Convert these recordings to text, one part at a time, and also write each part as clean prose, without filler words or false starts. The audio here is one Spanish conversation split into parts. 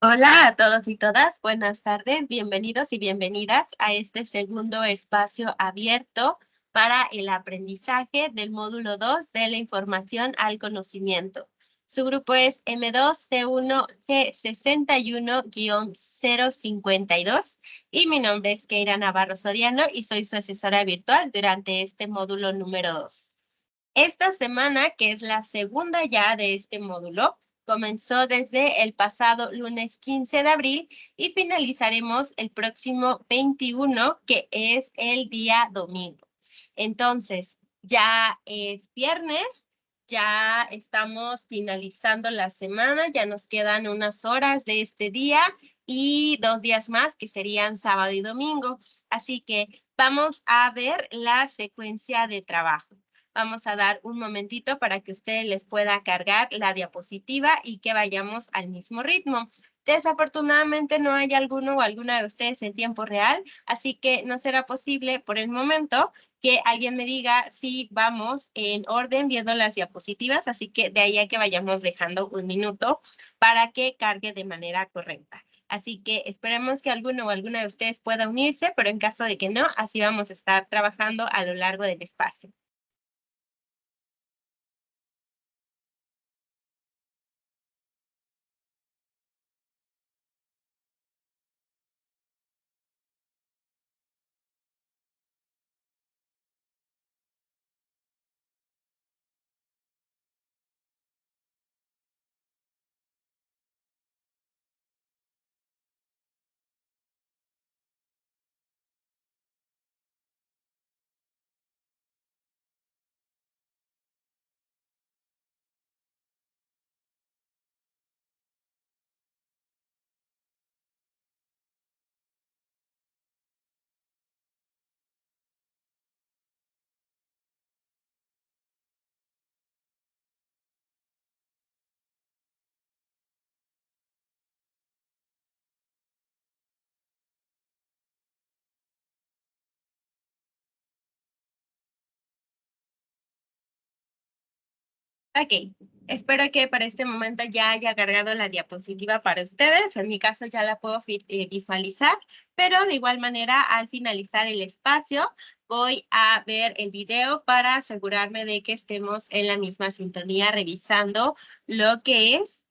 Hola a todos y todas, buenas tardes, bienvenidos y bienvenidas a este segundo espacio abierto para el aprendizaje del módulo 2 de la información al conocimiento. Su grupo es M2C1G61-052 y mi nombre es Keira Navarro Soriano y soy su asesora virtual durante este módulo número 2. Esta semana, que es la segunda ya de este módulo, comenzó desde el pasado lunes 15 de abril y finalizaremos el próximo 21, que es el día domingo. Entonces, ya es viernes, ya estamos finalizando la semana, ya nos quedan unas horas de este día y 2 días más que serían sábado y domingo. Así que vamos a ver la secuencia de trabajo. Vamos a dar un momentito para que ustedes les pueda cargar la diapositiva y que vayamos al mismo ritmo. Desafortunadamente no hay alguno o alguna de ustedes en tiempo real, así que no será posible por el momento que alguien me diga si vamos en orden viendo las diapositivas, así que de ahí a que vayamos dejando un minuto para que cargue de manera correcta. Así que esperemos que alguno o alguna de ustedes pueda unirse, pero en caso de que no, así vamos a estar trabajando a lo largo del espacio. Ok, espero que para este momento ya haya cargado la diapositiva para ustedes. En mi caso ya la puedo visualizar, pero de igual manera al finalizar el espacio voy a ver el video para asegurarme de que estemos en la misma sintonía revisando lo que es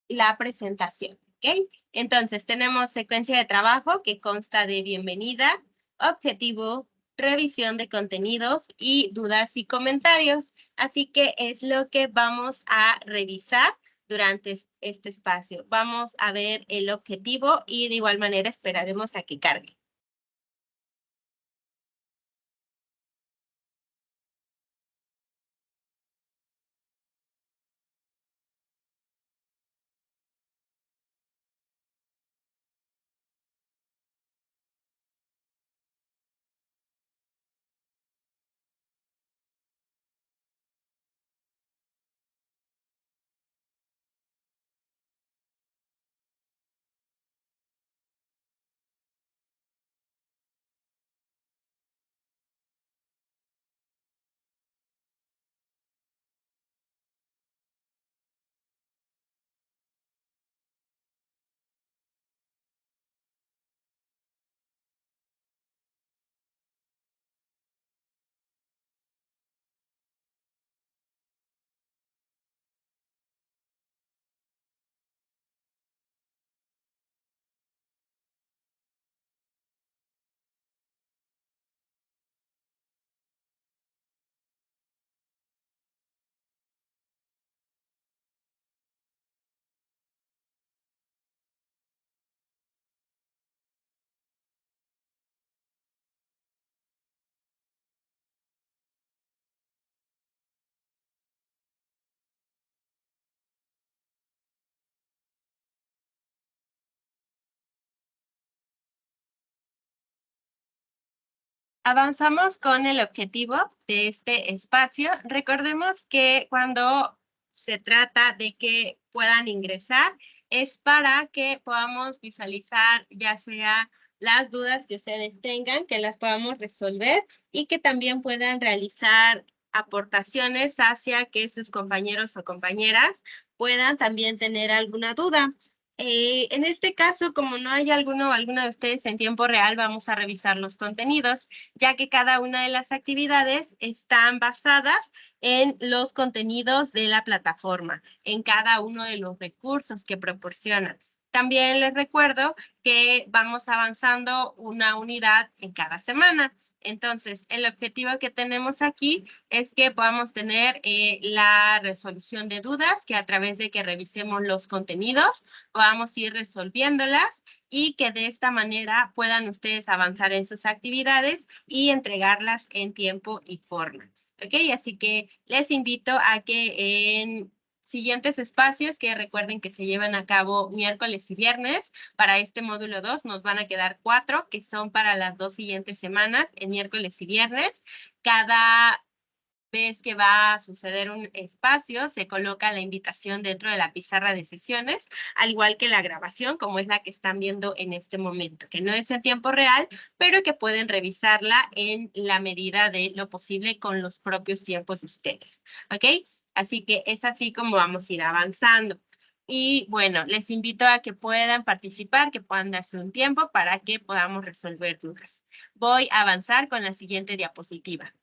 la presentación. ¿Ok? Entonces tenemos secuencia de trabajo que consta de bienvenida, objetivo, revisión de contenidos y dudas y comentarios. Así que es lo que vamos a revisar durante este espacio. Vamos a ver el objetivo y de igual manera esperaremos a que cargue. Avanzamos con el objetivo de este espacio. Recordemos que cuando se trata de que puedan ingresar, es para que podamos visualizar ya sea las dudas que ustedes tengan, que las podamos resolver y que también puedan realizar aportaciones hacia que sus compañeros o compañeras puedan también tener alguna duda. En este caso, como no hay alguno o alguna de ustedes en tiempo real, vamos a revisar los contenidos, ya que cada una de las actividades están basadas en los contenidos de la plataforma, en cada uno de los recursos que proporcionan. También les recuerdo que vamos avanzando una unidad en cada semana. Entonces, el objetivo que tenemos aquí es que podamos tener la resolución de dudas, que a través de que revisemos los contenidos, podamos ir resolviéndolas y que de esta manera puedan ustedes avanzar en sus actividades y entregarlas en tiempo y forma. ¿Ok? Así que les invito a que en siguientes espacios, que recuerden que se llevan a cabo miércoles y viernes, para este módulo 2 nos van a quedar 4, que son para las 2 siguientes semanas, en miércoles y viernes. Cada vez que va a suceder un espacio, se coloca la invitación dentro de la pizarra de sesiones, al igual que la grabación, como es la que están viendo en este momento, que no es en tiempo real, pero que pueden revisarla en la medida de lo posible con los propios tiempos de ustedes. ¿Ok? Así que es así como vamos a ir avanzando. Y bueno, les invito a que puedan participar, que puedan darse un tiempo para que podamos resolver dudas. Voy a avanzar con la siguiente diapositiva.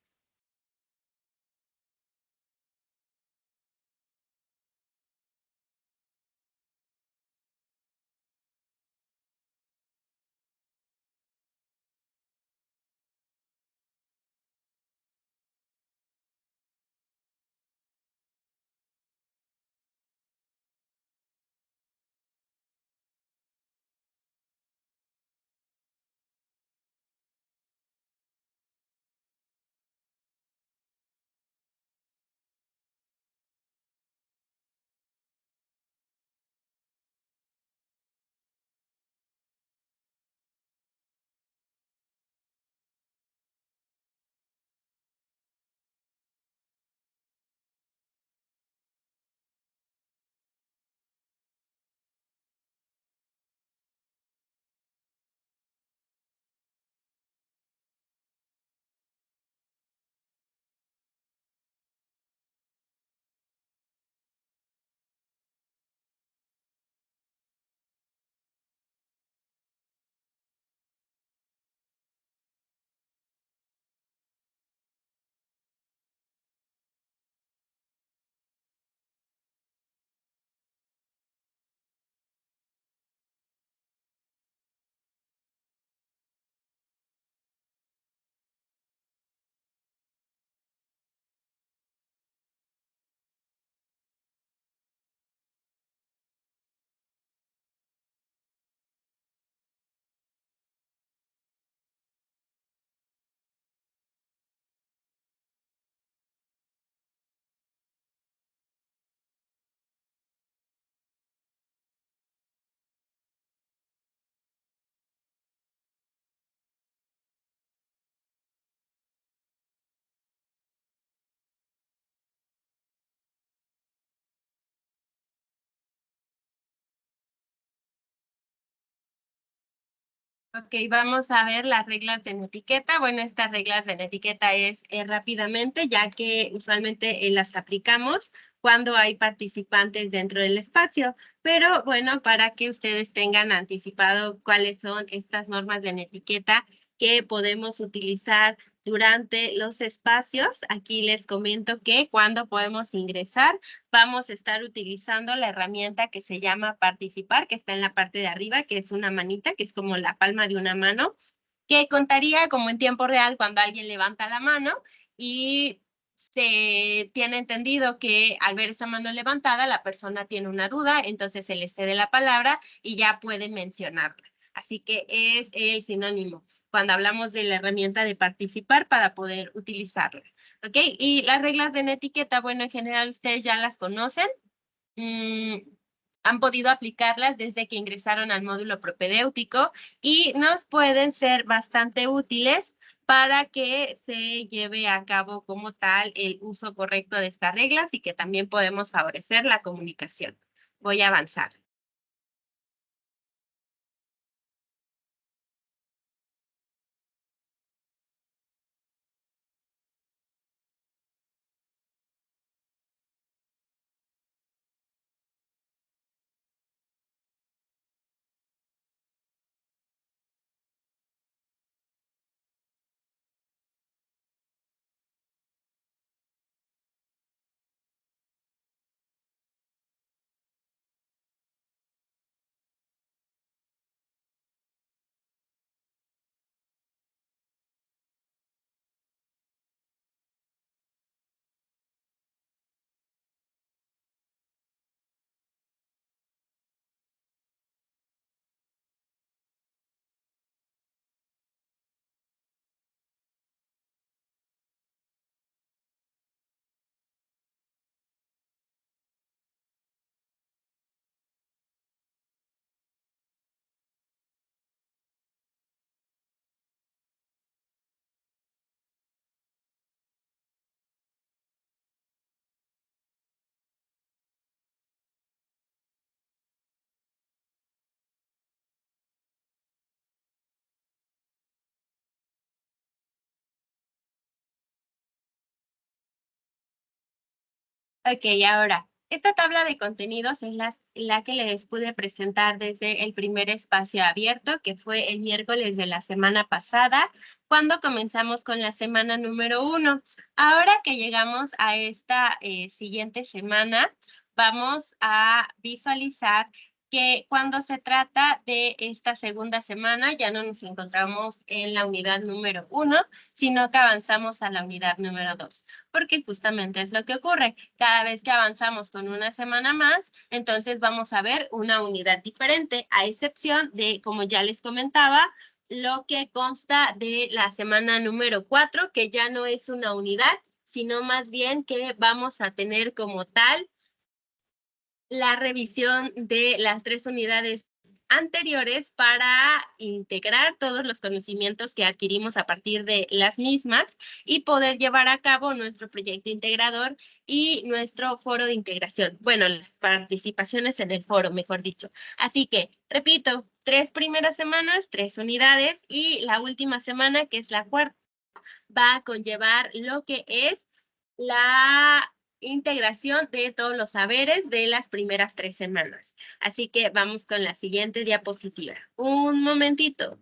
Ok, vamos a ver las reglas de la etiqueta. Bueno, estas reglas de la etiqueta es rápidamente, ya que usualmente las aplicamos cuando hay participantes dentro del espacio. Pero bueno, para que ustedes tengan anticipado cuáles son estas normas de la etiqueta que podemos utilizar durante los espacios, aquí les comento que cuando podemos ingresar, vamos a estar utilizando la herramienta que se llama participar, que está en la parte de arriba, que es una manita, que es como la palma de una mano, que contaría como en tiempo real cuando alguien levanta la mano y se tiene entendido que al ver esa mano levantada, la persona tiene una duda, entonces se le cede la palabra y ya puede mencionarla. Así que es el sinónimo cuando hablamos de la herramienta de participar para poder utilizarla. ¿Ok? Y las reglas de la etiqueta, bueno, en general ustedes ya las conocen. Mm, han podido aplicarlas desde que ingresaron al módulo propedéutico y nos pueden ser bastante útiles para que se lleve a cabo como tal el uso correcto de estas reglas y que también podemos favorecer la comunicación. Voy a avanzar. Ok, ahora, esta tabla de contenidos es la que les pude presentar desde el primer espacio abierto, que fue el miércoles de la semana pasada, cuando comenzamos con la semana número 1. Ahora que llegamos a esta siguiente semana, vamos a visualizar que cuando se trata de esta segunda semana, ya no nos encontramos en la unidad número 1, sino que avanzamos a la unidad número 2, porque justamente es lo que ocurre. Cada vez que avanzamos con una semana más, entonces vamos a ver una unidad diferente, a excepción de, como ya les comentaba, lo que consta de la semana número 4, que ya no es una unidad, sino más bien que vamos a tener como tal la revisión de las 3 unidades anteriores para integrar todos los conocimientos que adquirimos a partir de las mismas y poder llevar a cabo nuestro proyecto integrador y nuestro foro de integración. Bueno, las participaciones en el foro, mejor dicho. Así que, repito, 3 primeras semanas, 3 unidades, y la última semana, que es la cuarta, va a conllevar lo que es la integración de todos los saberes de las primeras 3 semanas. Así que vamos con la siguiente diapositiva. Un momentito.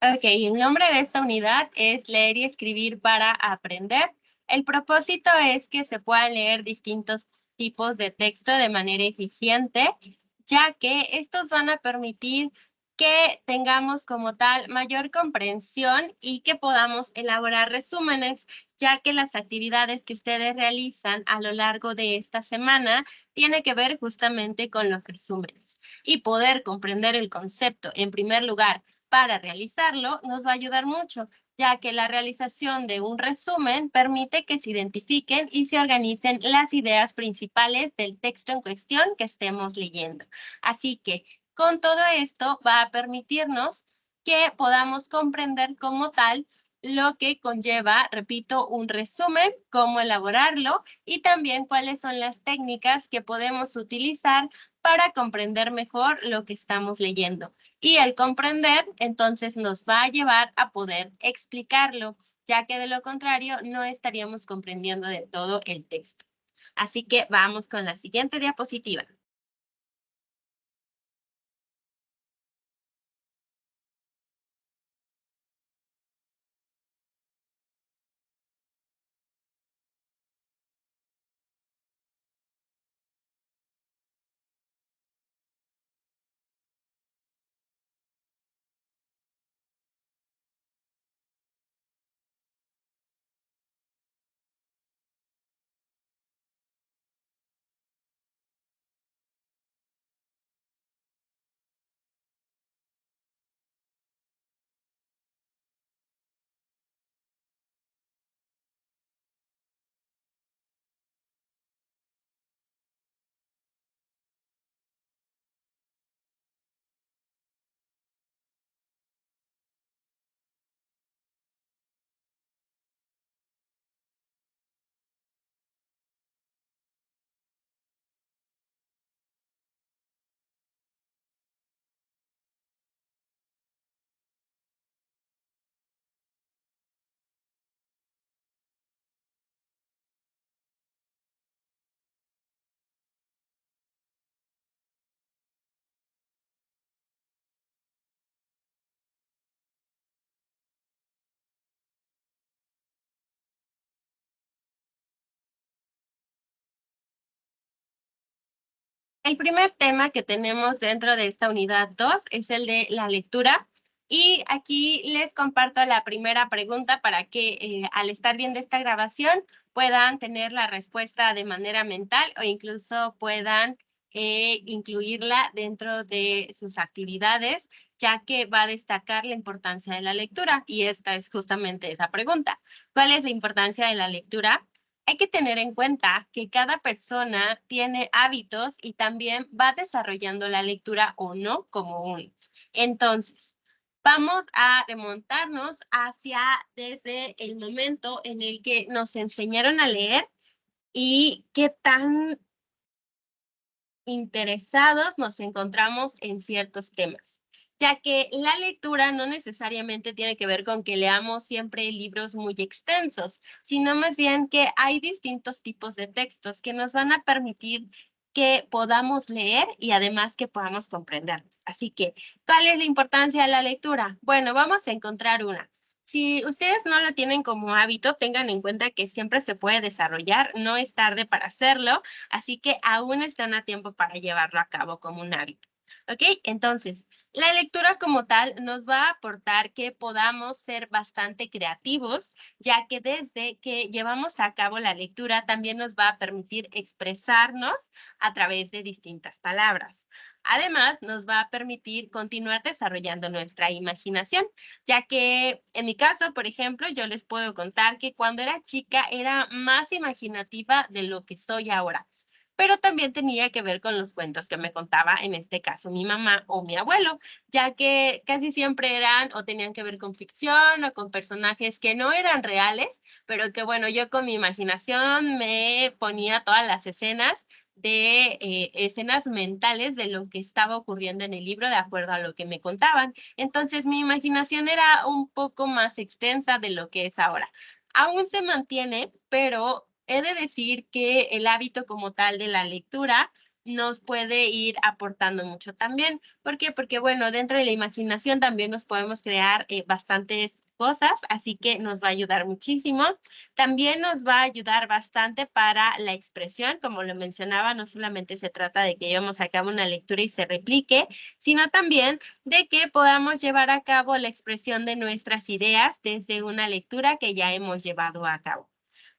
Ok, el nombre de esta unidad es Leer y Escribir para Aprender. El propósito es que se puedan leer distintos tipos de texto de manera eficiente, ya que estos van a permitir que tengamos como tal mayor comprensión y que podamos elaborar resúmenes, ya que las actividades que ustedes realizan a lo largo de esta semana tiene que ver justamente con los resúmenes. Y poder comprender el concepto, en primer lugar, para realizarlo nos va a ayudar mucho, ya que la realización de un resumen permite que se identifiquen y se organicen las ideas principales del texto en cuestión que estemos leyendo. Así que con todo esto va a permitirnos que podamos comprender como tal lo que conlleva, repito, un resumen, cómo elaborarlo y también cuáles son las técnicas que podemos utilizar para comprender mejor lo que estamos leyendo. Y el comprender, entonces, nos va a llevar a poder explicarlo, ya que de lo contrario no estaríamos comprendiendo de todo el texto. Así que vamos con la siguiente diapositiva. El primer tema que tenemos dentro de esta unidad 2 es el de la lectura. Y aquí les comparto la primera pregunta para que al estar viendo esta grabación puedan tener la respuesta de manera mental o incluso puedan incluirla dentro de sus actividades, ya que va a destacar la importancia de la lectura. Y esta es justamente esa pregunta. ¿Cuál es la importancia de la lectura? Hay que tener en cuenta que cada persona tiene hábitos y también va desarrollando la lectura o no como uno. Entonces, vamos a remontarnos hacia desde el momento en el que nos enseñaron a leer y qué tan interesados nos encontramos en ciertos temas, ya que la lectura no necesariamente tiene que ver con que leamos siempre libros muy extensos, sino más bien que hay distintos tipos de textos que nos van a permitir que podamos leer y además que podamos comprenderlos. Así que, ¿cuál es la importancia de la lectura? Bueno, vamos a encontrar una. Si ustedes no lo tienen como hábito, tengan en cuenta que siempre se puede desarrollar, no es tarde para hacerlo, así que aún están a tiempo para llevarlo a cabo como un hábito. ¿Ok? Entonces, la lectura como tal nos va a aportar que podamos ser bastante creativos, ya que desde que llevamos a cabo la lectura también nos va a permitir expresarnos a través de distintas palabras. Además, nos va a permitir continuar desarrollando nuestra imaginación, ya que en mi caso, por ejemplo, yo les puedo contar que cuando era chica era más imaginativa de lo que soy ahora, pero también tenía que ver con los cuentos que me contaba, en este caso, mi mamá o mi abuelo, ya que casi siempre eran o tenían que ver con ficción o con personajes que no eran reales, pero que bueno, yo con mi imaginación me ponía todas las escenas de escenas mentales de lo que estaba ocurriendo en el libro de acuerdo a lo que me contaban. Entonces mi imaginación era un poco más extensa de lo que es ahora. Aún se mantiene, pero he de decir que el hábito como tal de la lectura nos puede ir aportando mucho también. ¿Por qué? Porque, bueno, dentro de la imaginación también nos podemos crear bastantes cosas, así que nos va a ayudar muchísimo. También nos va a ayudar bastante para la expresión, como lo mencionaba, no solamente se trata de que llevemos a cabo una lectura y se replique, sino también de que podamos llevar a cabo la expresión de nuestras ideas desde una lectura que ya hemos llevado a cabo.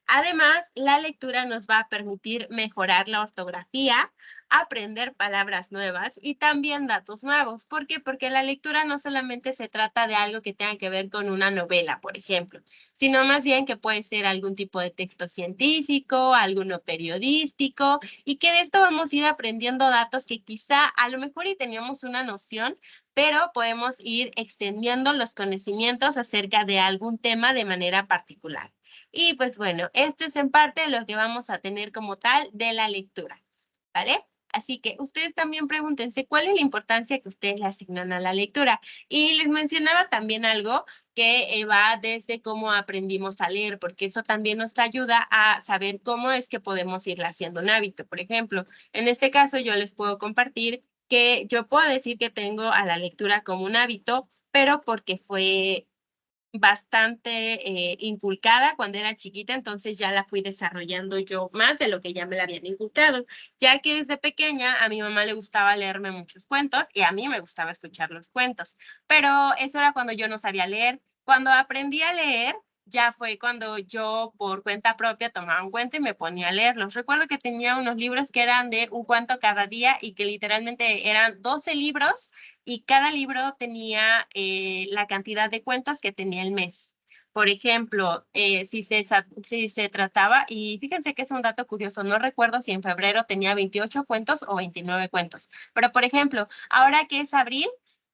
Además, la lectura nos va a permitir mejorar la ortografía, aprender palabras nuevas y también datos nuevos. ¿Por qué? Porque la lectura no solamente se trata de algo que tenga que ver con una novela, por ejemplo, sino más bien que puede ser algún tipo de texto científico, alguno periodístico, y que de esto vamos a ir aprendiendo datos que quizá a lo mejor y teníamos una noción, pero podemos ir extendiendo los conocimientos acerca de algún tema de manera particular. Y pues bueno, esto es en parte lo que vamos a tener como tal de la lectura, ¿vale? Así que ustedes también pregúntense cuál es la importancia que ustedes le asignan a la lectura. Y les mencionaba también algo que va desde cómo aprendimos a leer, porque eso también nos ayuda a saber cómo es que podemos irla haciendo un hábito. Por ejemplo, en este caso yo les puedo compartir que yo puedo decir que tengo a la lectura como un hábito, pero porque fue bastante inculcada cuando era chiquita, entonces ya la fui desarrollando yo más de lo que ya me la habían inculcado, ya que desde pequeña a mi mamá le gustaba leerme muchos cuentos y a mí me gustaba escuchar los cuentos, pero eso era cuando yo no sabía leer. Cuando aprendí a leer, ya fue cuando yo por cuenta propia tomaba un cuento y me ponía a leerlos. Recuerdo que tenía unos libros que eran de un cuento cada día y que literalmente eran 12 libros y cada libro tenía la cantidad de cuentos que tenía el mes. Por ejemplo, si se trataba, y fíjense que es un dato curioso, no recuerdo si en febrero tenía 28 cuentos o 29 cuentos, pero por ejemplo, ahora que es abril,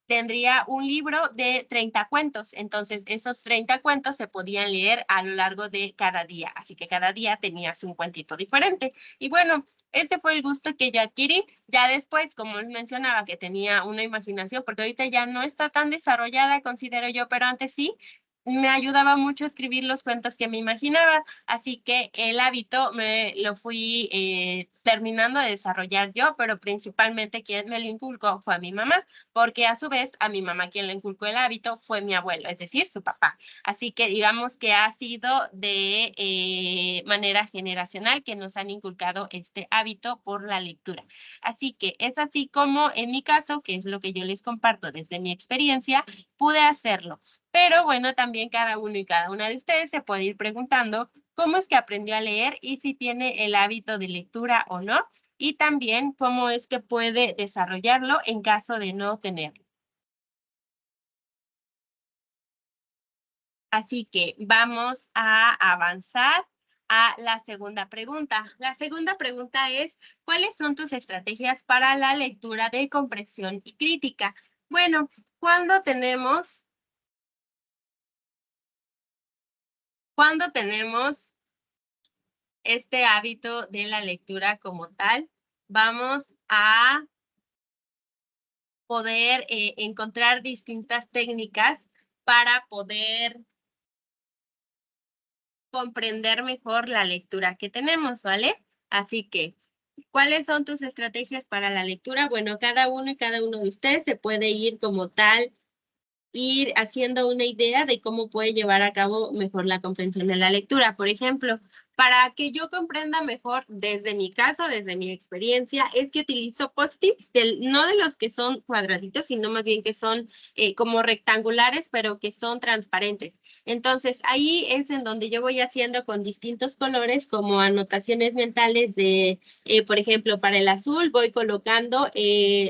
tendría un libro de 30 cuentos, entonces esos 30 cuentos se podían leer a lo largo de cada día, así que cada día tenías un cuentito diferente. Y bueno, ese fue el gusto que yo adquirí. Ya después, como les mencionaba, que tenía una imaginación, porque ahorita ya no está tan desarrollada, considero yo, pero antes sí, me ayudaba mucho a escribir los cuentos que me imaginaba. Así que el hábito me lo fui terminando de desarrollar yo, pero principalmente quien me lo inculcó fue a mi mamá, porque a su vez a mi mamá quien le inculcó el hábito fue mi abuelo, es decir, su papá. Así que digamos que ha sido de manera generacional que nos han inculcado este hábito por la lectura. Así que es así como en mi caso, que es lo que yo les comparto desde mi experiencia, pude hacerlo. Pero bueno, también cada uno y cada una de ustedes se puede ir preguntando cómo es que aprendió a leer y si tiene el hábito de lectura o no, y también cómo es que puede desarrollarlo en caso de no tenerlo. Así que vamos a avanzar a la segunda pregunta. La segunda pregunta es, ¿cuáles son tus estrategias para la lectura de comprensión y crítica? Bueno, cuando tenemos este hábito de la lectura como tal, vamos a poder encontrar distintas técnicas para poder comprender mejor la lectura que tenemos, ¿vale? Así que, ¿cuáles son tus estrategias para la lectura? Bueno, cada uno y cada uno de ustedes se puede ir como tal ir haciendo una idea de cómo puede llevar a cabo mejor la comprensión de la lectura. Por ejemplo, para que yo comprenda mejor desde mi caso, desde mi experiencia, es que utilizo post-its, no de los que son cuadraditos, sino más bien que son como rectangulares, pero que son transparentes. Entonces, ahí es en donde yo voy haciendo con distintos colores como anotaciones mentales de, por ejemplo, para el azul voy colocando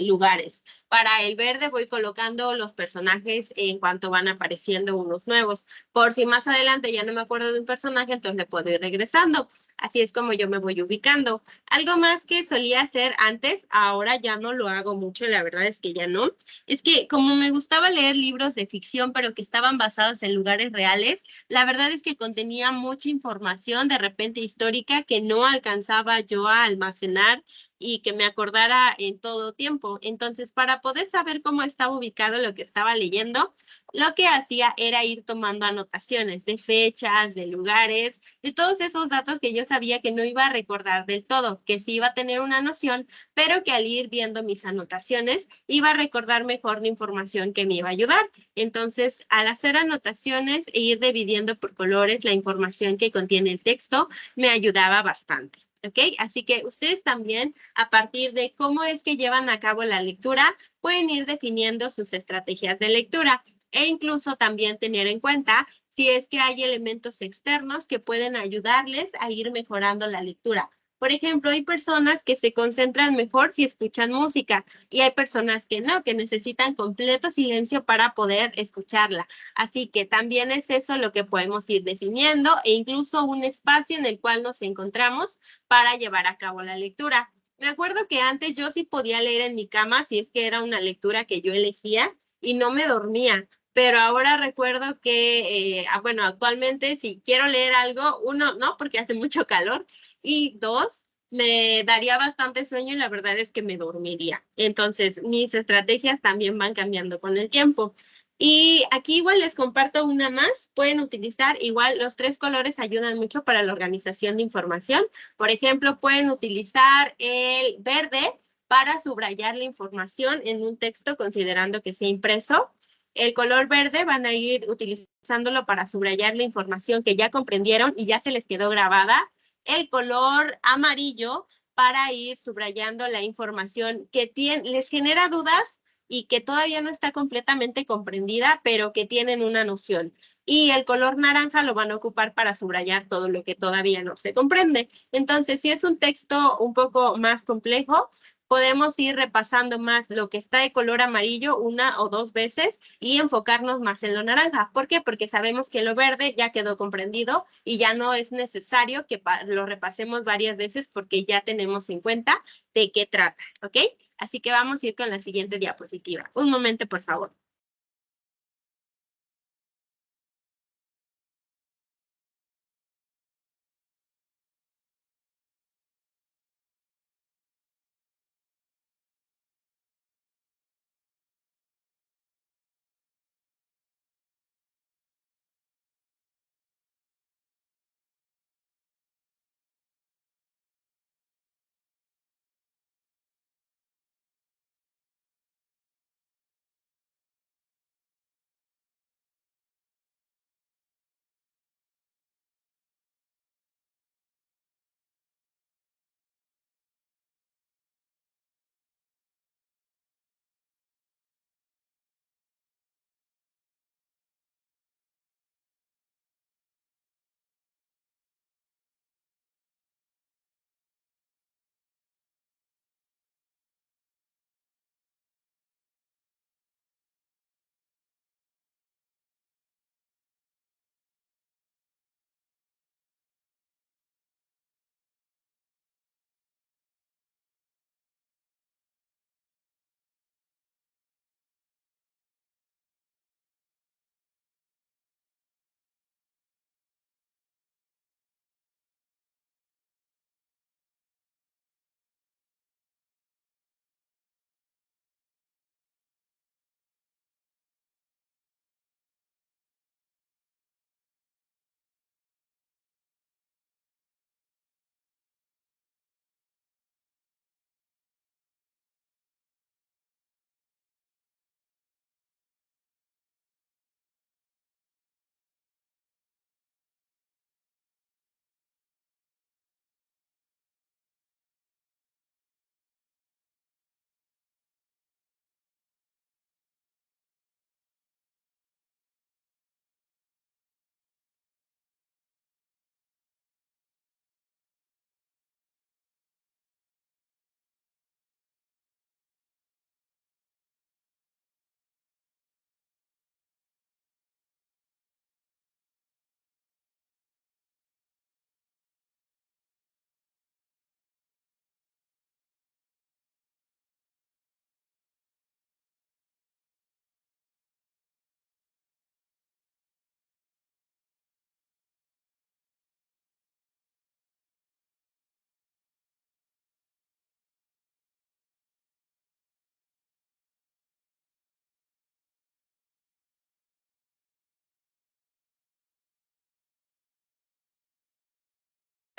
lugares. Para el verde voy colocando los personajes en cuanto van apareciendo unos nuevos. Por si más adelante ya no me acuerdo de un personaje, entonces le puedo ir regresando. Así es como yo me voy ubicando. Algo más que solía hacer antes, ahora ya no lo hago mucho, la verdad es que ya no. Es que como me gustaba leer libros de ficción, pero que estaban basados en lugares reales, la verdad es que contenía mucha información de repente histórica que no alcanzaba yo a almacenar y que me acordara en todo tiempo. Entonces, para poder saber cómo estaba ubicado lo que estaba leyendo, lo que hacía era ir tomando anotaciones de fechas, de lugares, de todos esos datos que yo sabía que no iba a recordar del todo, que sí iba a tener una noción, pero que al ir viendo mis anotaciones iba a recordar mejor la información que me iba a ayudar. Entonces, al hacer anotaciones e ir dividiendo por colores la información que contiene el texto, me ayudaba bastante. ¿Ok? Así que ustedes también, a partir de cómo es que llevan a cabo la lectura, pueden ir definiendo sus estrategias de lectura e incluso también tener en cuenta si es que hay elementos externos que pueden ayudarles a ir mejorando la lectura. Por ejemplo, hay personas que se concentran mejor si escuchan música y hay personas que no, que necesitan completo silencio para poder escucharla. Así que también es eso lo que podemos ir definiendo e incluso un espacio en el cual nos encontramos para llevar a cabo la lectura. Me acuerdo que antes yo sí podía leer en mi cama si es que era una lectura que yo elegía y no me dormía. Pero ahora recuerdo que, bueno, actualmente si quiero leer algo, uno, no, porque hace mucho calor, y dos, me daría bastante sueño y la verdad es que me dormiría. Entonces, mis estrategias también van cambiando con el tiempo. Y aquí igual les comparto una más. Pueden utilizar igual los 3 colores ayudan mucho para la organización de información. Por ejemplo, pueden utilizar el verde para subrayar la información en un texto considerando que sea impreso. El color verde van a ir utilizándolo para subrayar la información que ya comprendieron y ya se les quedó grabada. El color amarillo para ir subrayando la información que les genera dudas y que todavía no está completamente comprendida, pero que tienen una noción. Y el color naranja lo van a ocupar para subrayar todo lo que todavía no se comprende. Entonces, si es un texto un poco más complejo, podemos ir repasando más lo que está de color amarillo 1 o 2 veces y enfocarnos más en lo naranja. ¿Por qué? Porque sabemos que lo verde ya quedó comprendido y ya no es necesario que lo repasemos varias veces porque ya tenemos en cuenta de qué trata, ¿ok? Así que vamos a ir con la siguiente diapositiva. Un momento, por favor.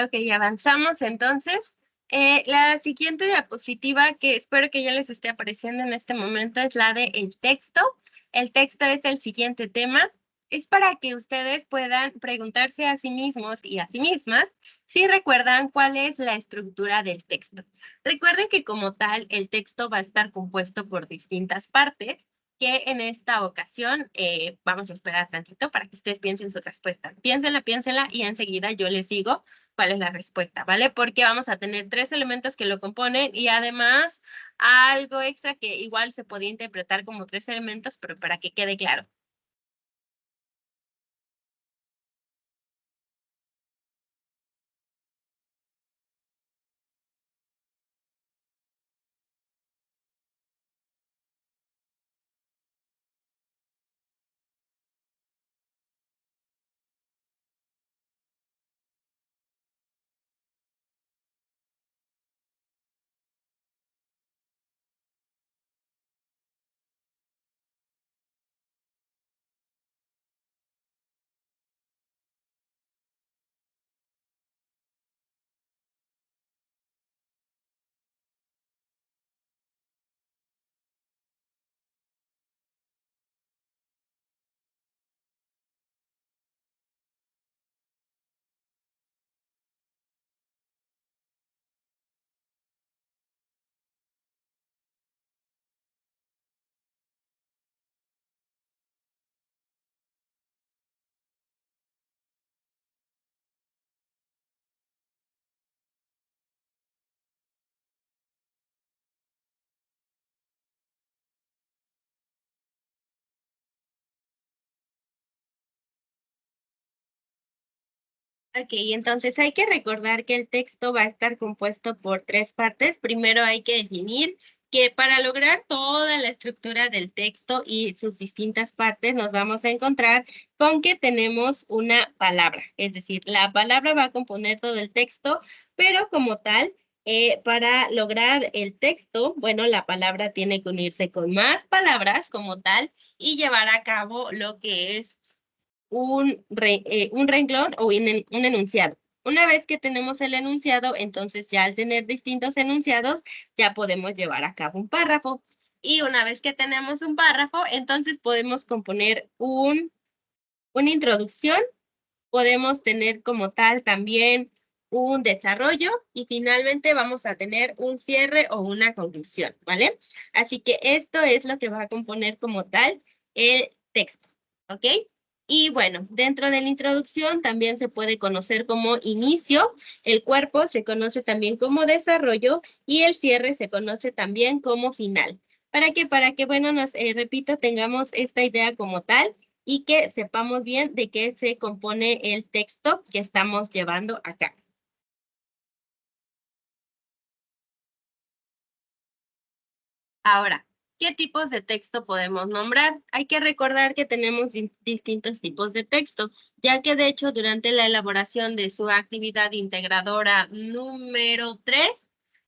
Ok, avanzamos entonces. La siguiente diapositiva que espero que ya les esté apareciendo en este momento es la de el texto. El texto es el siguiente tema. Es para que ustedes puedan preguntarse a sí mismos y a sí mismas si recuerdan cuál es la estructura del texto. Recuerden que como tal el texto va a estar compuesto por distintas partes que en esta ocasión vamos a esperar tantito para que ustedes piensen su respuesta. Piénsenla y enseguida yo les digo cuál es la respuesta, ¿vale? Porque vamos a tener 3 elementos que lo componen y además algo extra que igual se podía interpretar como 3 elementos, pero para que quede claro. Ok, entonces hay que recordar que el texto va a estar compuesto por 3 partes. Primero hay que definir que para lograr toda la estructura del texto y sus distintas partes nos vamos a encontrar con que tenemos una palabra. Es decir, la palabra va a componer todo el texto, pero como tal, para lograr el texto, bueno, la palabra tiene que unirse con más palabras como tal y llevar a cabo lo que es un renglón o un enunciado. Una vez que tenemos el enunciado, entonces ya al tener distintos enunciados, ya podemos llevar a cabo un párrafo. Y una vez que tenemos un párrafo, entonces podemos componer una introducción, podemos tener como tal también un desarrollo y finalmente vamos a tener un cierre o una conclusión, ¿vale? Así que esto es lo que va a componer como tal el texto, ¿ok? Y bueno, dentro de la introducción también se puede conocer como inicio, el cuerpo se conoce también como desarrollo y el cierre se conoce también como final. Para que bueno, nos repito, tengamos esta idea como tal y que sepamos bien de qué se compone el texto que estamos llevando acá. Ahora, ¿qué tipos de texto podemos nombrar? Hay que recordar que tenemos distintos tipos de texto, ya que de hecho durante la elaboración de su actividad integradora número 3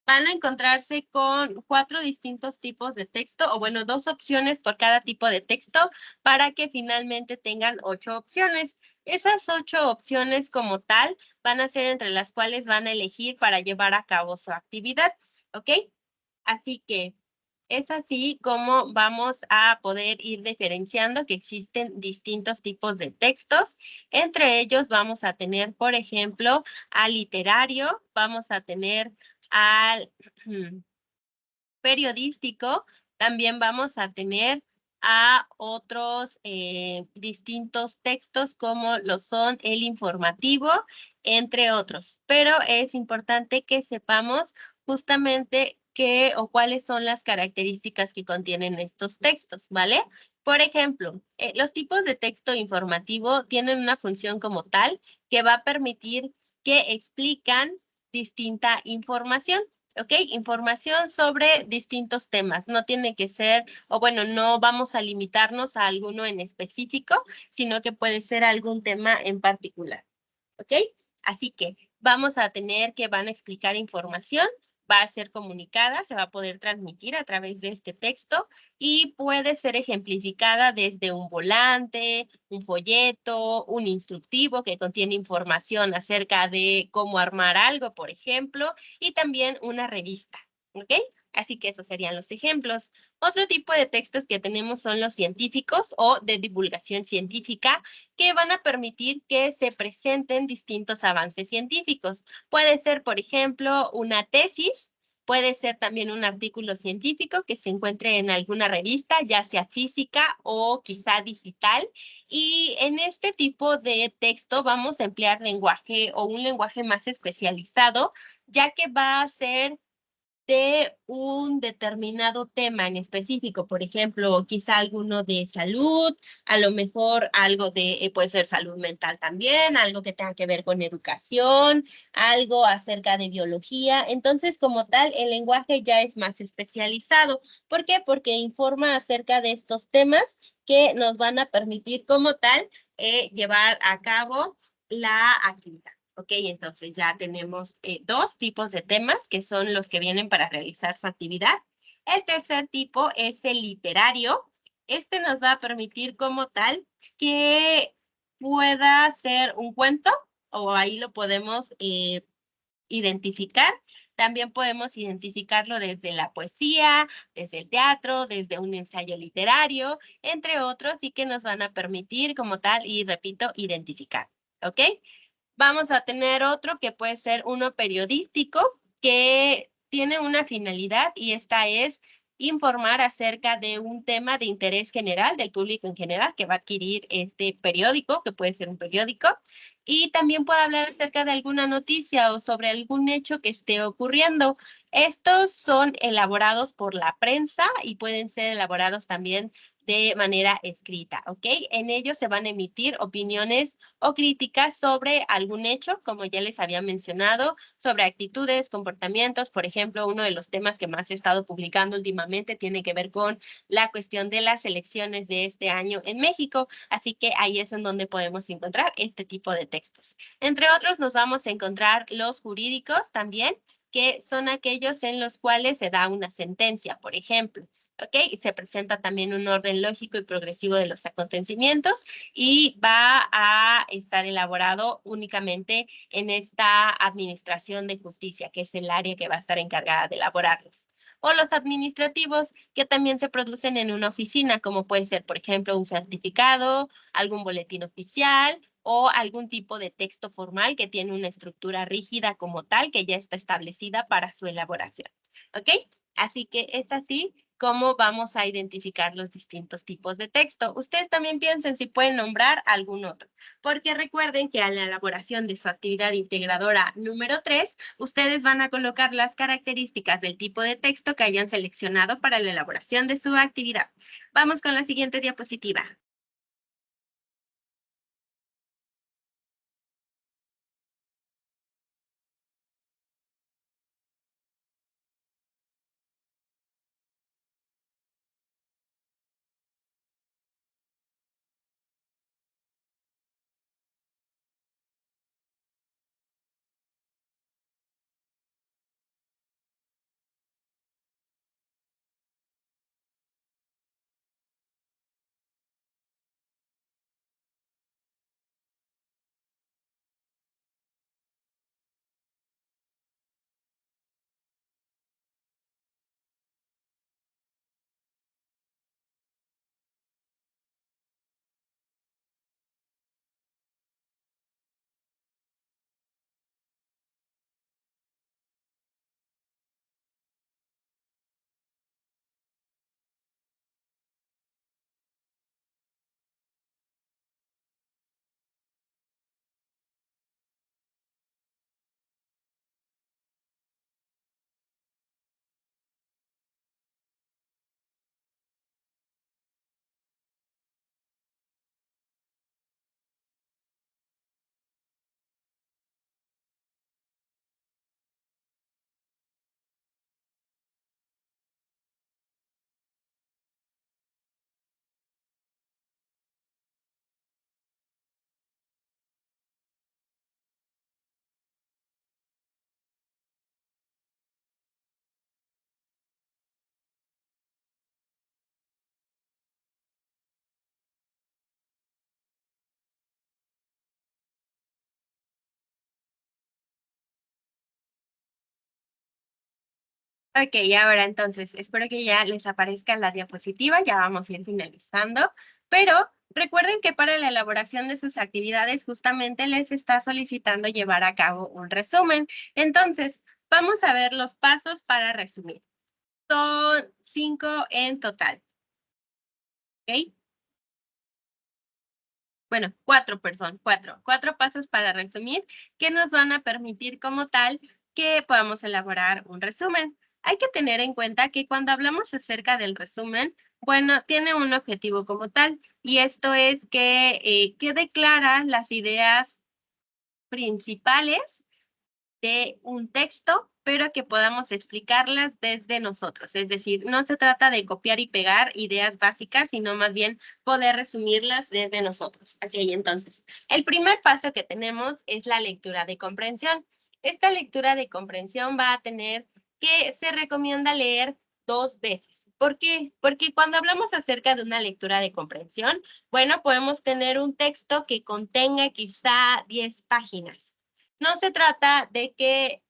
van a encontrarse con 4 distintos tipos de texto, o bueno, 2 opciones por cada tipo de texto, para que finalmente tengan 8 opciones. Esas 8 opciones como tal van a ser entre las cuales van a elegir para llevar a cabo su actividad, ¿ok? Así que es así como vamos a poder ir diferenciando que existen distintos tipos de textos. Entre ellos vamos a tener, por ejemplo, al literario, vamos a tener al periodístico, también vamos a tener a otros distintos textos como lo son el informativo, entre otros. Pero es importante que sepamos justamente qué o cuáles son las características que contienen estos textos, ¿vale? Por ejemplo, los tipos de texto informativo tienen una función como tal que va a permitir que explican distinta información. ¿Ok? Información sobre distintos temas. No tiene que ser, o bueno, no vamos a limitarnos a alguno en específico, sino que puede ser algún tema en particular. ¿Ok? Así que vamos a tener que van a explicar información. va a ser comunicada, se va a poder transmitir a través de este texto y puede ser ejemplificada desde un volante, un folleto, un instructivo que contiene información acerca de cómo armar algo, por ejemplo, y también una revista, ¿ok? Así que esos serían los ejemplos. Otro tipo de textos que tenemos son los científicos o de divulgación científica, que van a permitir que se presenten distintos avances científicos. Puede ser, por ejemplo, una tesis, puede ser también un artículo científico que se encuentre en alguna revista, ya sea física o quizá digital. Y en este tipo de texto vamos a emplear lenguaje o un lenguaje más especializado, ya que va a ser de un determinado tema en específico, por ejemplo, quizá alguno de salud, a lo mejor algo de, puede ser salud mental también, algo que tenga que ver con educación, algo acerca de biología. Entonces, como tal, el lenguaje ya es más especializado. ¿Por qué? Porque informa acerca de estos temas que nos van a permitir como tal llevar a cabo la actividad. Ok, entonces ya tenemos dos tipos de temas que son los que vienen para realizar su actividad. El tercer tipo es el literario. Este nos va a permitir como tal que pueda ser un cuento o ahí lo podemos identificar. También podemos identificarlo desde la poesía, desde el teatro, desde un ensayo literario, entre otros, y que nos van a permitir como tal, y repito, identificar. ¿Ok? Vamos a tener otro que puede ser uno periodístico que tiene una finalidad y esta es informar acerca de un tema de interés general del público en general que va a adquirir este periódico, que puede ser un periódico, y también puede hablar acerca de alguna noticia o sobre algún hecho que esté ocurriendo. Estos son elaborados por la prensa y pueden ser elaborados también de manera escrita, ¿ok? En ellos se van a emitir opiniones o críticas sobre algún hecho, como ya les había mencionado, sobre actitudes, comportamientos. Por ejemplo, uno de los temas que más he estado publicando últimamente tiene que ver con la cuestión de las elecciones de este año en México, así que ahí es en donde podemos encontrar este tipo de textos. Entre otros, nos vamos a encontrar los jurídicos también, que son aquellos en los cuales se da una sentencia, por ejemplo, ¿ok? Y se presenta también un orden lógico y progresivo de los acontecimientos y va a estar elaborado únicamente en esta administración de justicia, que es el área que va a estar encargada de elaborarlos. O los administrativos, que también se producen en una oficina, como puede ser, por ejemplo, un certificado, algún boletín oficial o algún tipo de texto formal que tiene una estructura rígida como tal, que ya está establecida para su elaboración. ¿Ok? Así que es así cómo vamos a identificar los distintos tipos de texto. Ustedes también piensen si pueden nombrar algún otro, porque recuerden que a la elaboración de su actividad integradora número 3, ustedes van a colocar las características del tipo de texto que hayan seleccionado para la elaboración de su actividad. Vamos con la siguiente diapositiva. Ok, ahora entonces, espero que ya les aparezca la diapositiva, ya vamos a ir finalizando, pero recuerden que para la elaboración de sus actividades justamente les está solicitando llevar a cabo un resumen. Entonces, vamos a ver los pasos para resumir. Son 5 en total, ¿ok? Bueno, 4, perdón, 4. 4 pasos para resumir que nos van a permitir como tal que podamos elaborar un resumen. Hay que tener en cuenta que cuando hablamos acerca del resumen, bueno, tiene un objetivo como tal, y esto es que declara las ideas principales de un texto, pero que podamos explicarlas desde nosotros. Es decir, no se trata de copiar y pegar ideas básicas, sino más bien poder resumirlas desde nosotros. Ok, entonces, el primer paso que tenemos es la lectura de comprensión. Esta lectura de comprensión va a tener que se recomienda leer 2 veces. ¿Por qué? Porque cuando hablamos acerca de una lectura de comprensión, bueno, podemos tener un texto que contenga quizá 10 páginas. No se trata de que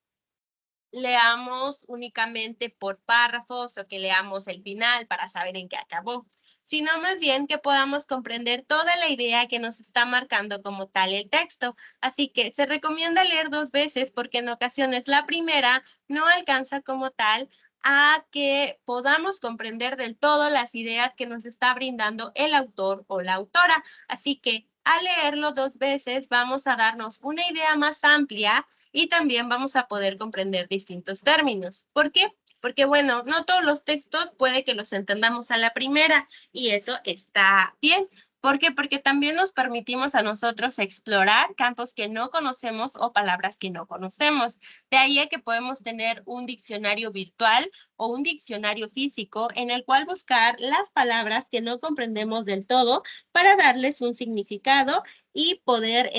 leamos únicamente por párrafos o que leamos el final para saber en qué acabó, sino más bien que podamos comprender toda la idea que nos está marcando como tal el texto. Así que se recomienda leer 2 veces porque en ocasiones la primera no alcanza como tal a que podamos comprender del todo las ideas que nos está brindando el autor o la autora. Así que al leerlo 2 veces vamos a darnos una idea más amplia y también vamos a poder comprender distintos términos. ¿Por qué? Porque, bueno, no todos los textos puede que los entendamos a la primera y eso está bien. ¿Por qué? Porque también nos permitimos a nosotros explorar campos que no conocemos o palabras que no conocemos. De ahí a que podemos tener un diccionario virtual o un diccionario físico en el cual buscar las palabras que no comprendemos del todo para darles un significado y poder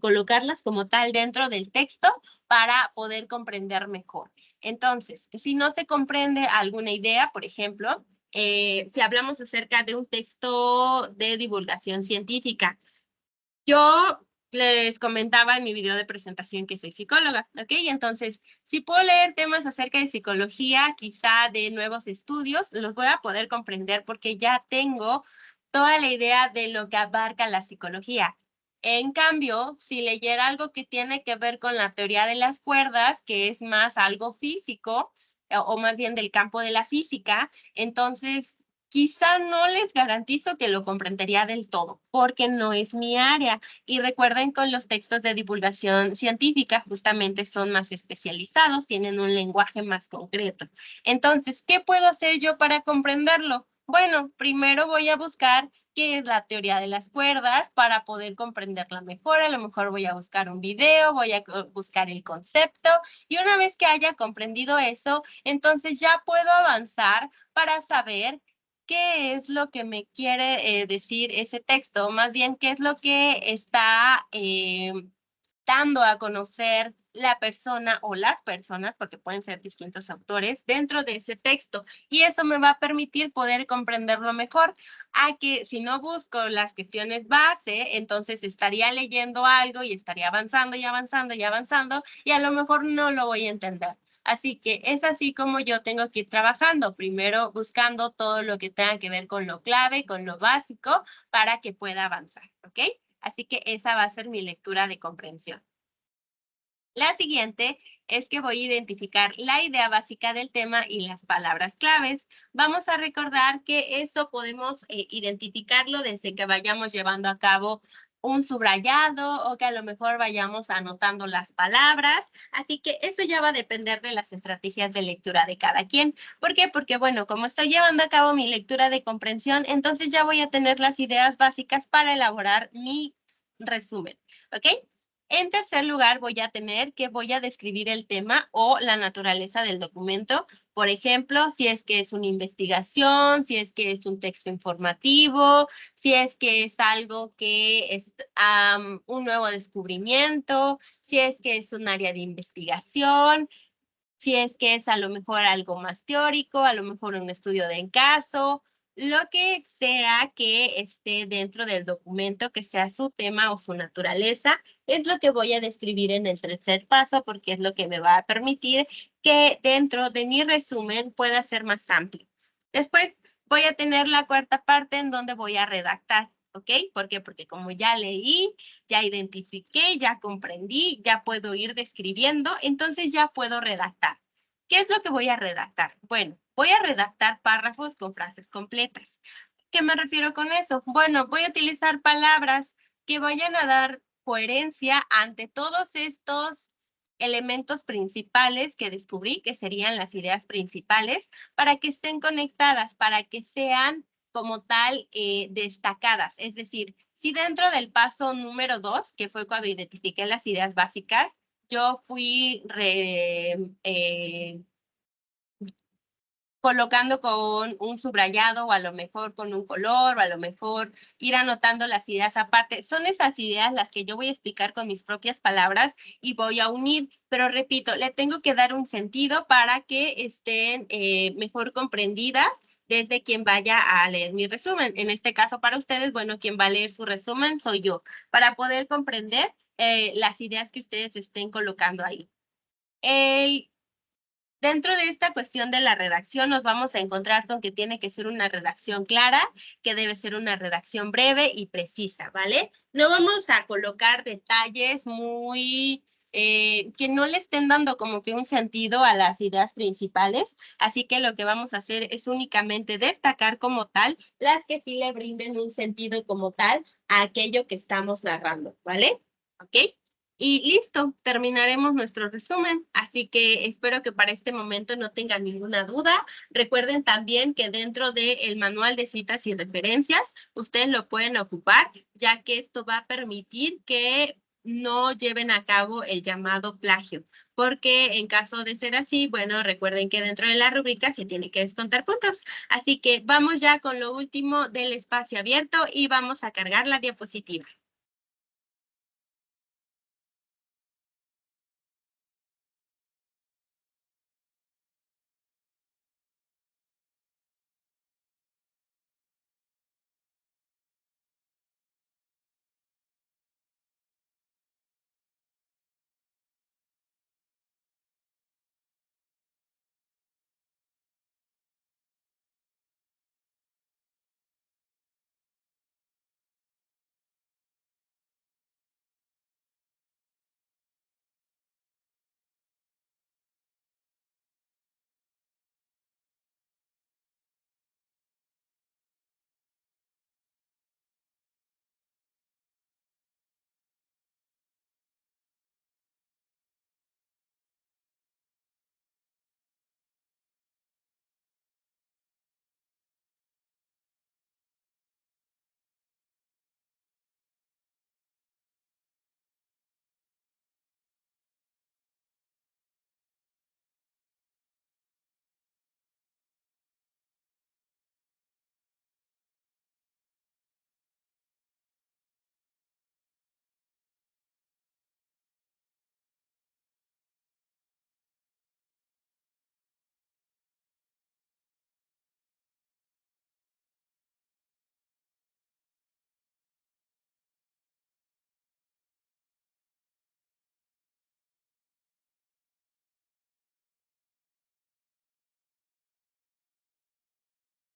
colocarlas como tal dentro del texto para poder comprender mejor. Entonces, si no se comprende alguna idea, por ejemplo, si hablamos acerca de un texto de divulgación científica, yo les comentaba en mi video de presentación que soy psicóloga, ¿ok? Entonces, si puedo leer temas acerca de psicología, quizá de nuevos estudios, los voy a poder comprender porque ya tengo toda la idea de lo que abarca la psicología. En cambio, si leyera algo que tiene que ver con la teoría de las cuerdas, que es más algo físico, o más bien del campo de la física, entonces quizá no les garantizo que lo comprendería del todo, porque no es mi área. Y recuerden con los textos de divulgación científica, justamente son más especializados, tienen un lenguaje más concreto. Entonces, ¿qué puedo hacer yo para comprenderlo? Bueno, primero voy a buscar qué es la teoría de las cuerdas para poder comprenderla mejor. A lo mejor voy a buscar un video, voy a buscar el concepto y una vez que haya comprendido eso, entonces ya puedo avanzar para saber qué es lo que me quiere decir ese texto, más bien qué es lo que está dando a conocer la persona o las personas, porque pueden ser distintos autores, dentro de ese texto. Y eso me va a permitir poder comprenderlo mejor. A que si no busco las cuestiones base, entonces estaría leyendo algo y estaría avanzando y avanzando y avanzando y a lo mejor no lo voy a entender. Así que es así como yo tengo que ir trabajando, primero buscando todo lo que tenga que ver con lo clave, con lo básico, para que pueda avanzar, ¿ok? Así que esa va a ser mi lectura de comprensión. La siguiente es que voy a identificar la idea básica del tema y las palabras claves. Vamos a recordar que eso podemos identificarlo desde que vayamos llevando a cabo un subrayado o que a lo mejor vayamos anotando las palabras. Así que eso ya va a depender de las estrategias de lectura de cada quien. ¿Por qué? Porque, bueno, como estoy llevando a cabo mi lectura de comprensión, entonces ya voy a tener las ideas básicas para elaborar mi resumen. ¿Ok? En tercer lugar, voy a describir el tema o la naturaleza del documento. Por ejemplo, si es que es una investigación, si es que es un texto informativo, si es que es algo que es un nuevo descubrimiento, si es que es un área de investigación, si es que es a lo mejor algo más teórico, a lo mejor un estudio de caso, lo que sea que esté dentro del documento, que sea su tema o su naturaleza, es lo que voy a describir en el tercer paso, porque es lo que me va a permitir que dentro de mi resumen pueda ser más amplio. Después voy a tener la cuarta parte en donde voy a redactar, ¿ok? ¿Por qué? Porque como ya leí, ya identifiqué, ya comprendí, ya puedo ir describiendo, entonces ya puedo redactar. ¿Qué es lo que voy a redactar? Bueno, voy a redactar párrafos con frases completas. ¿Qué me refiero con eso? Bueno, voy a utilizar palabras que vayan a dar coherencia ante todos estos elementos principales que descubrí, que serían las ideas principales, para que estén conectadas, para que sean como tal destacadas. Es decir, si dentro del paso número 2, que fue cuando identifiqué las ideas básicas, yo fui colocando con un subrayado o a lo mejor con un color o a lo mejor ir anotando las ideas aparte. Son esas ideas las que yo voy a explicar con mis propias palabras y voy a unir, pero repito, le tengo que dar un sentido para que estén mejor comprendidas desde quien vaya a leer mi resumen. En este caso para ustedes, bueno, quien va a leer su resumen soy yo, para poder comprender las ideas que ustedes estén colocando ahí. Dentro de esta cuestión de la redacción nos vamos a encontrar con que tiene que ser una redacción clara, que debe ser una redacción breve y precisa, ¿vale? No vamos a colocar detalles muy que no le estén dando como que un sentido a las ideas principales, así que lo que vamos a hacer es únicamente destacar como tal las que sí le brinden un sentido como tal a aquello que estamos narrando, ¿vale? ¿Ok? Y listo, terminaremos nuestro resumen. Así que espero que para este momento no tengan ninguna duda. Recuerden también que dentro del manual de citas y referencias, ustedes lo pueden ocupar, ya que esto va a permitir que no lleven a cabo el llamado plagio. Porque en caso de ser así, bueno, recuerden que dentro de la rúbrica se tiene que descontar puntos. Así que vamos ya con lo último del espacio abierto y vamos a cargar la diapositiva.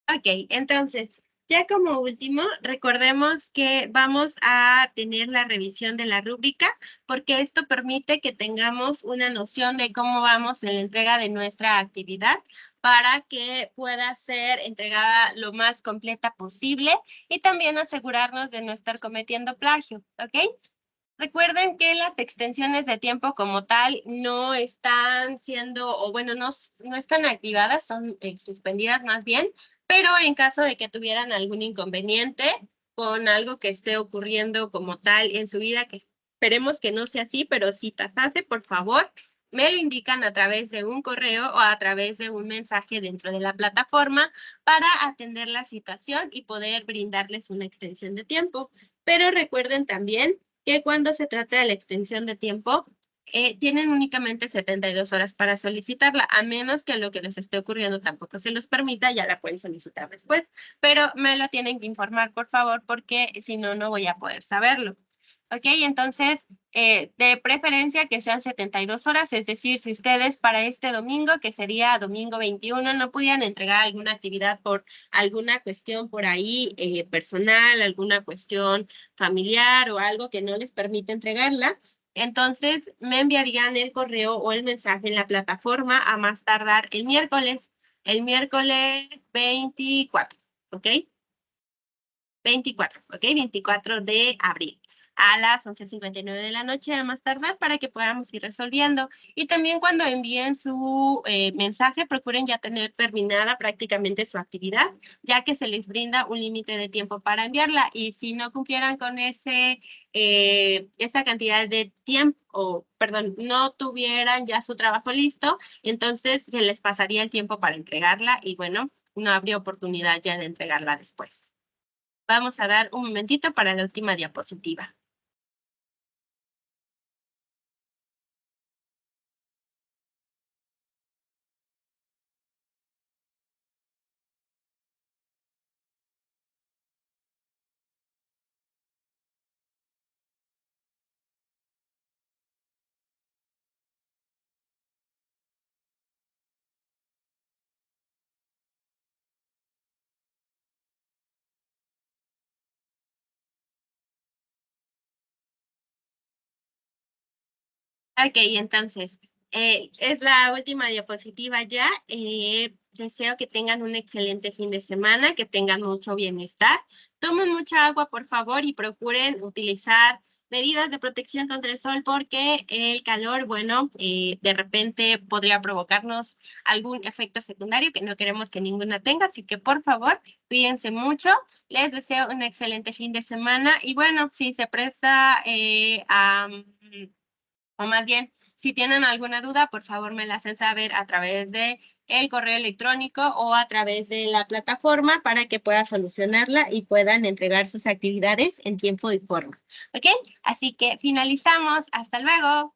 Ok, entonces, ya como último, recordemos que vamos a tener la revisión de la rúbrica, porque esto permite que tengamos una noción de cómo vamos en la entrega de nuestra actividad para que pueda ser entregada lo más completa posible y también asegurarnos de no estar cometiendo plagio, ¿ok? Recuerden que las extensiones de tiempo como tal no están siendo, o bueno, no están activadas, son suspendidas más bien, pero en caso de que tuvieran algún inconveniente con algo que esté ocurriendo como tal en su vida, que esperemos que no sea así, pero si pasase, por favor, me lo indican a través de un correo o a través de un mensaje dentro de la plataforma para atender la situación y poder brindarles una extensión de tiempo. Pero recuerden también que cuando se trata de la extensión de tiempo, tienen únicamente 72 horas para solicitarla, a menos que lo que les esté ocurriendo tampoco se los permita, ya la pueden solicitar después. Pero me lo tienen que informar, por favor, porque si no, no voy a poder saberlo. Ok, entonces, de preferencia que sean 72 horas, es decir, si ustedes para este domingo, que sería domingo 21, no pudieran entregar alguna actividad por alguna cuestión por ahí personal, alguna cuestión familiar o algo que no les permite entregarla, entonces me enviarían el correo o el mensaje en la plataforma a más tardar el miércoles 24, ¿ok? 24, ¿ok? 24 de abril a las 11:59 de la noche a más tardar para que podamos ir resolviendo. Y también cuando envíen su mensaje, procuren ya tener terminada prácticamente su actividad, ya que se les brinda un límite de tiempo para enviarla. Y si no cumplieran con esa cantidad de tiempo, o perdón, no tuvieran ya su trabajo listo, entonces se les pasaría el tiempo para entregarla y bueno, no habría oportunidad ya de entregarla después. Vamos a dar un momentito para la última diapositiva. Ok, entonces, es la última diapositiva ya. Deseo que tengan un excelente fin de semana, que tengan mucho bienestar. Tomen mucha agua, por favor, y procuren utilizar medidas de protección contra el sol porque el calor, bueno, de repente podría provocarnos algún efecto secundario que no queremos que ninguna tenga. Así que, por favor, cuídense mucho. Les deseo un excelente fin de semana. Y bueno, si se presta o más bien, si tienen alguna duda, por favor me la hacen saber a través de el correo electrónico o a través de la plataforma para que pueda solucionarla y puedan entregar sus actividades en tiempo y forma. ¿Ok? Así que finalizamos. Hasta luego.